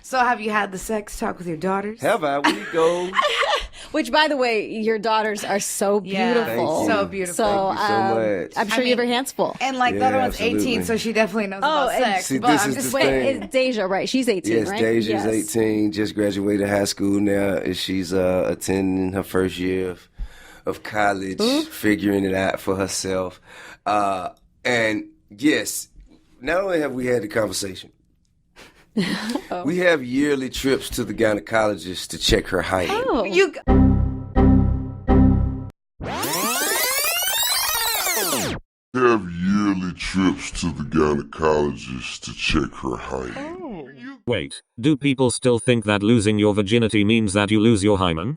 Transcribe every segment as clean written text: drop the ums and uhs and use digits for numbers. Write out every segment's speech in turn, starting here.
So have you had the sex talk with your daughters? Have I? We go. Which, by the way, your daughters are so beautiful. Thank you. So beautiful. So, Thank you so much. I'm sure you have your hands full. And like the Yeah, other one's absolutely. 18, so she definitely knows about and sex. see, but this I'm is just the wait, thing. It's Deja, right? She's 18, Yes, right? Deja's 18, just graduated high school now, and she's attending her first year of college, figuring it out for herself. And yes, not only have we had the conversation, we have yearly trips to the gynecologist to check her height. Oh. You Have yearly trips to the gynecologist to check her height. Wait, do people still think that losing your virginity means that you lose your hymen?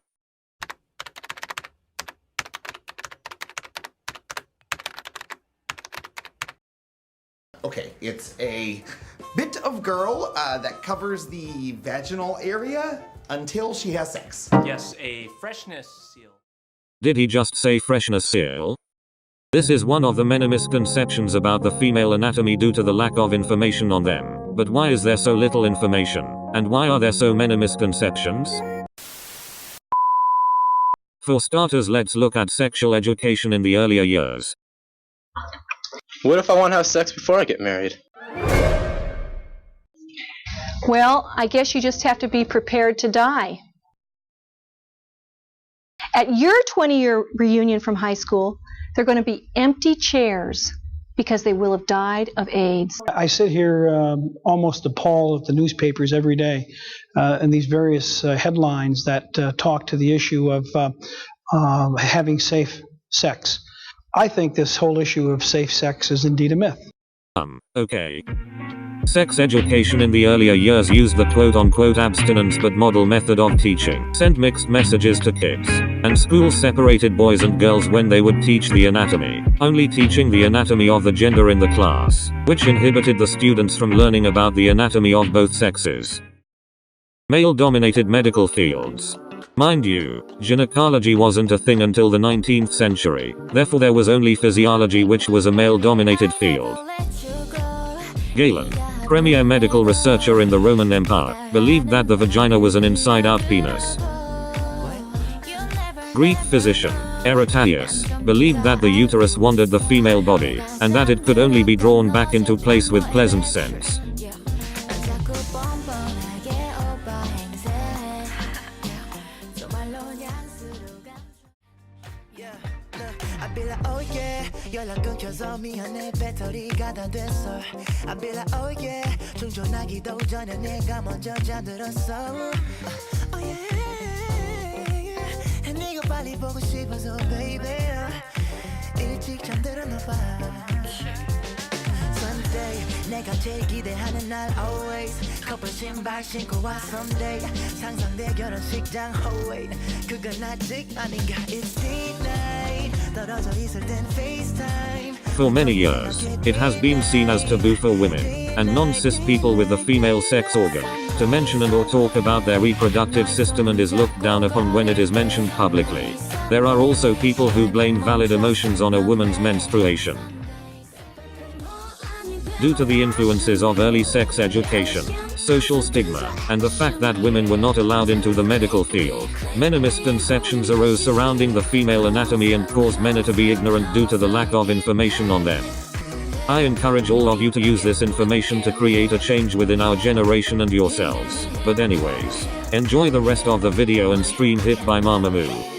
Okay, it's a bit of girl that covers the vaginal area until she has sex. Yes, a freshness seal. Did he just say freshness seal? This is one of the many misconceptions about the female anatomy due to the lack of information on them. But why is there so little information? And why are there so many misconceptions? For starters, let's look at sexual education in the earlier years. What if I want to have sex before I get married? Well, I guess you just have to be prepared to die. At your 20-year reunion from high school, there are going to be empty chairs because they will have died of AIDS. I sit here almost appalled at the newspapers every day and these various headlines that talk to the issue of having safe sex. I think this whole issue of safe sex is indeed a myth. Okay. Sex education in the earlier years used the quote-unquote abstinence but model method of teaching, sent mixed messages to kids, and schools separated boys and girls when they would teach the anatomy, only teaching the anatomy of the gender in the class, which inhibited the students from learning about the anatomy of both sexes. Male-dominated medical fields. Mind you, gynecology wasn't a thing until the 19th century, therefore there was only physiology, which was a male-dominated field. Galen, premier medical researcher in the Roman Empire, believed that the vagina was an inside-out penis. Greek physician, Erataius, believed that the uterus wandered the female body, and that it could only be drawn back into place with pleasant scents. 연락 끊겨서 미안해 배터리가 다 됐어 I be like oh yeah 충전하기도 전에 내가 먼저 잠들었어 Oh yeah 네가 빨리 보고 싶어서 baby 일찍 잠들었나 봐 Sunday 내가 제일 기대하는 날 always 커플 신발 신고 와 someday 상상돼 결혼식장 oh wait 그건 아직 아닌가 It's D-Night 떨어져 있을 땐 FaceTime For many years, it has been seen as taboo for women and non-cis people with the female sex organ to mention and or talk about their reproductive system, and is looked down upon when it is mentioned publicly. There are also people who blame valid emotions on a woman's menstruation. Due to the influences of early sex education, social stigma, and the fact that women were not allowed into the medical field, many misconceptions arose surrounding the female anatomy and caused many to be ignorant due to the lack of information on them. I encourage all of you to use this information to create a change within our generation and yourselves. But anyways, enjoy the rest of the video and Str3am HIP by mamamoo.